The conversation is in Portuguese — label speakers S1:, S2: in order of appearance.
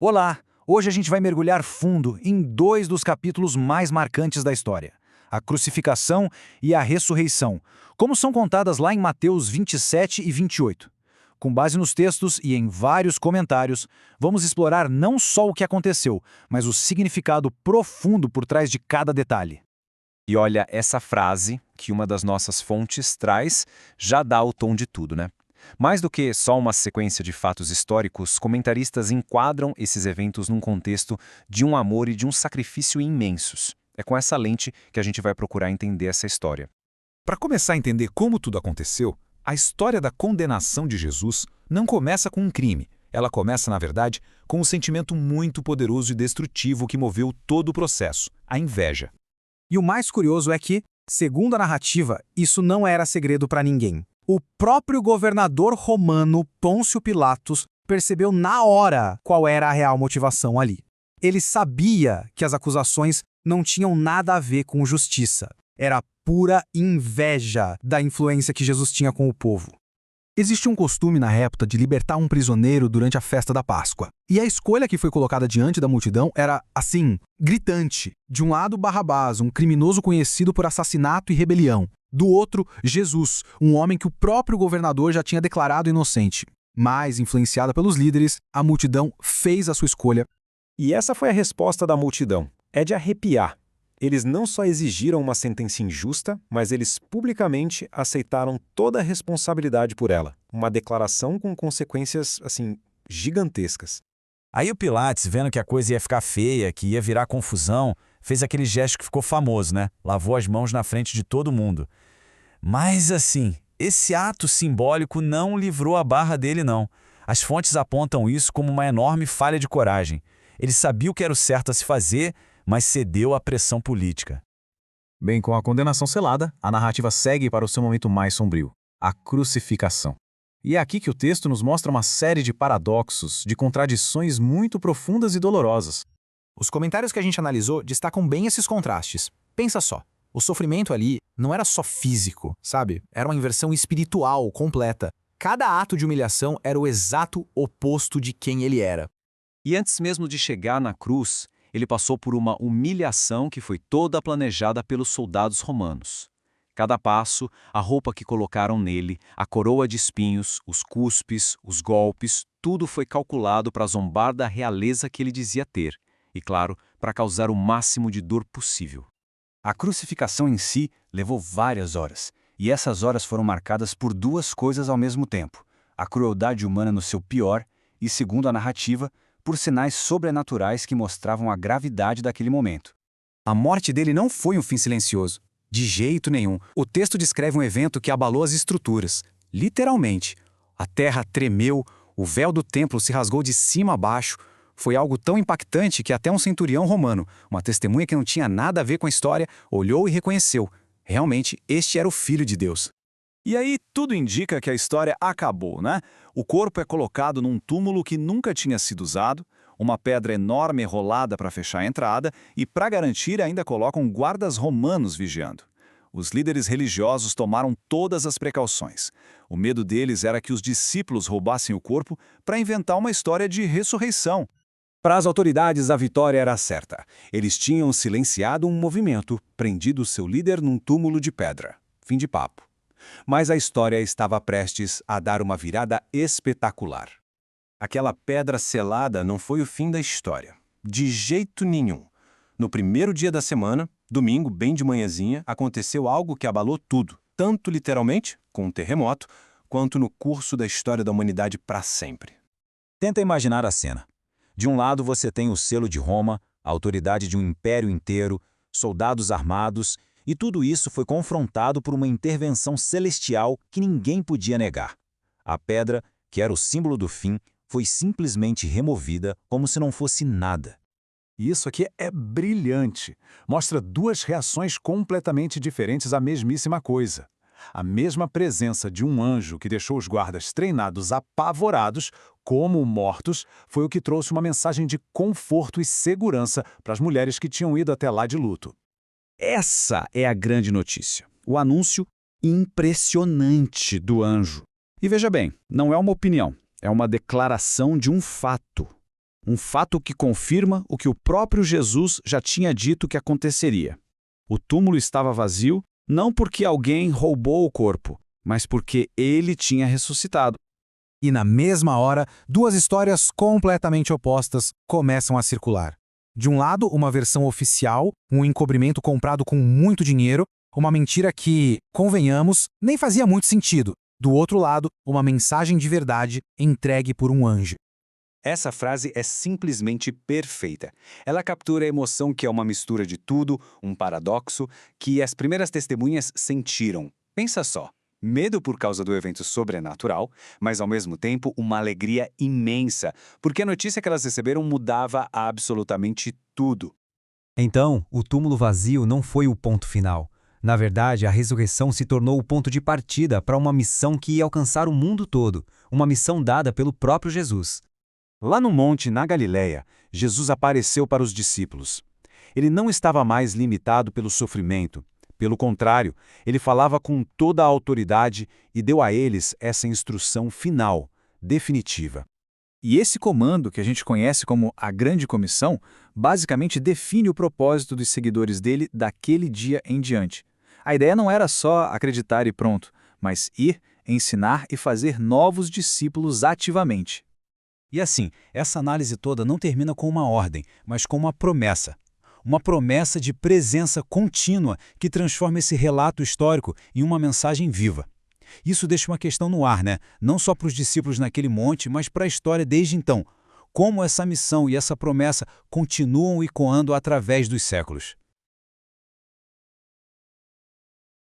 S1: Olá! Hoje a gente vai mergulhar fundo em dois dos capítulos mais marcantes da história: a crucificação e a ressurreição, como são contadas lá em Mateus 27 e 28. Com base nos textos e em vários comentários, vamos explorar não só o que aconteceu, mas o significado profundo por trás de cada detalhe.
S2: E olha, essa frase que uma das nossas fontes traz já dá o tom de tudo, né? Mais do que só uma sequência de fatos históricos, comentaristas enquadram esses eventos num contexto de um amor e de um sacrifício imensos. É com essa lente que a gente vai procurar entender essa história.
S3: Para começar a entender como tudo aconteceu, a história da condenação de Jesus não começa com um crime. Ela começa, na verdade, com um sentimento muito poderoso e destrutivo que moveu todo o processo: a inveja.
S4: E o mais curioso é que, segundo a narrativa, isso não era segredo para ninguém. O próprio governador romano Pôncio Pilatos percebeu na hora qual era a real motivação ali. Ele sabia que as acusações não tinham nada a ver com justiça. Era pura inveja da influência que Jesus tinha com o povo. Existe um costume na época de libertar um prisioneiro durante a festa da Páscoa. E a escolha que foi colocada diante da multidão era, assim, gritante. De um lado, Barrabás, um criminoso conhecido por assassinato e rebelião. Do outro, Jesus, um homem que o próprio governador já tinha declarado inocente. Mas, influenciada pelos líderes, a multidão fez a sua escolha.
S2: E essa foi a resposta da multidão. É de arrepiar. Eles não só exigiram uma sentença injusta, mas eles publicamente aceitaram toda a responsabilidade por ela. Uma declaração com consequências, gigantescas.
S5: Aí o Pilates, vendo que a coisa ia ficar feia, que ia virar confusão, fez aquele gesto que ficou famoso, né? Lavou as mãos na frente de todo mundo. Mas esse ato simbólico não livrou a barra dele, não. As fontes apontam isso como uma enorme falha de coragem. Ele sabia o que era o certo a se fazer, mas cedeu à pressão política.
S3: Bem, com a condenação selada, a narrativa segue para o seu momento mais sombrio: a crucificação. E é aqui que o texto nos mostra uma série de paradoxos, de contradições muito profundas e dolorosas.
S4: Os comentários que a gente analisou destacam bem esses contrastes. Pensa só, o sofrimento ali não era só físico, sabe? Era uma inversão espiritual completa. Cada ato de humilhação era o exato oposto de quem ele era.
S2: E antes mesmo de chegar na cruz, ele passou por uma humilhação que foi toda planejada pelos soldados romanos. Cada passo, a roupa que colocaram nele, a coroa de espinhos, os cuspes, os golpes, tudo foi calculado para zombar da realeza que ele dizia ter. E, claro, para causar o máximo de dor possível.
S1: A crucificação em si levou várias horas, e essas horas foram marcadas por duas coisas ao mesmo tempo: a crueldade humana no seu pior e, segundo a narrativa, por sinais sobrenaturais que mostravam a gravidade daquele momento. A morte dele não foi um fim silencioso. De jeito nenhum. O texto descreve um evento que abalou as estruturas. Literalmente. A terra tremeu, o véu do templo se rasgou de cima a baixo. Foi algo tão impactante que até um centurião romano, uma testemunha que não tinha nada a ver com a história, olhou e reconheceu. Realmente, este era o Filho de Deus.
S6: E aí tudo indica que a história acabou, né? O corpo é colocado num túmulo que nunca tinha sido usado, uma pedra enorme rolada para fechar a entrada e, para garantir, ainda colocam guardas romanos vigiando. Os líderes religiosos tomaram todas as precauções. O medo deles era que os discípulos roubassem o corpo para inventar uma história de ressurreição.
S1: Para as autoridades, a vitória era certa. Eles tinham silenciado um movimento, prendido seu líder num túmulo de pedra. Fim de papo. Mas a história estava prestes a dar uma virada espetacular. Aquela pedra selada não foi o fim da história. De jeito nenhum. No primeiro dia da semana, domingo, bem de manhãzinha, aconteceu algo que abalou tudo. Tanto literalmente, com um terremoto, quanto no curso da história da humanidade para sempre.
S5: Tenta imaginar a cena. De um lado você tem o selo de Roma, a autoridade de um império inteiro, soldados armados, e tudo isso foi confrontado por uma intervenção celestial que ninguém podia negar. A pedra, que era o símbolo do fim, foi simplesmente removida como se não fosse nada.
S6: E isso aqui é brilhante. Mostra duas reações completamente diferentes à mesmíssima coisa. A mesma presença de um anjo que deixou os guardas treinados apavorados, como mortos, foi o que trouxe uma mensagem de conforto e segurança para as mulheres que tinham ido até lá de luto.
S1: Essa é a grande notícia. O anúncio impressionante do anjo. E veja bem, não é uma opinião, é uma declaração de um fato.
S6: um fato que confirma o que o próprio Jesus já tinha dito que aconteceria. O túmulo estava vazio, não porque alguém roubou o corpo, mas porque ele tinha ressuscitado.
S4: E na mesma hora, duas histórias completamente opostas começam a circular. De um lado, uma versão oficial, um encobrimento comprado com muito dinheiro, uma mentira que, convenhamos, nem fazia muito sentido. Do outro lado, uma mensagem de verdade entregue por um anjo.
S2: Essa frase é simplesmente perfeita. Ela captura a emoção que é uma mistura de tudo, um paradoxo, que as primeiras testemunhas sentiram. Pensa só. Medo por causa do evento sobrenatural, mas ao mesmo tempo uma alegria imensa, porque a notícia que elas receberam mudava absolutamente tudo.
S7: Então, o túmulo vazio não foi o ponto final. Na verdade, a ressurreição se tornou o ponto de partida para uma missão que ia alcançar o mundo todo, uma missão dada pelo próprio Jesus.
S6: Lá no monte, na Galileia, Jesus apareceu para os discípulos. Ele não estava mais limitado pelo sofrimento. Pelo contrário, ele falava com toda a autoridade e deu a eles essa instrução final, definitiva. E esse comando, que a gente conhece como a Grande Comissão, basicamente define o propósito dos seguidores dele daquele dia em diante. A ideia não era só acreditar e pronto, mas ir, ensinar e fazer novos discípulos ativamente.
S5: E assim, essa análise toda não termina com uma ordem, mas com uma promessa. Uma promessa de presença contínua que transforma esse relato histórico em uma mensagem viva. Isso deixa uma questão no ar, né? Não só para os discípulos naquele monte, mas para a história desde então. Como essa missão e essa promessa continuam ecoando através dos séculos.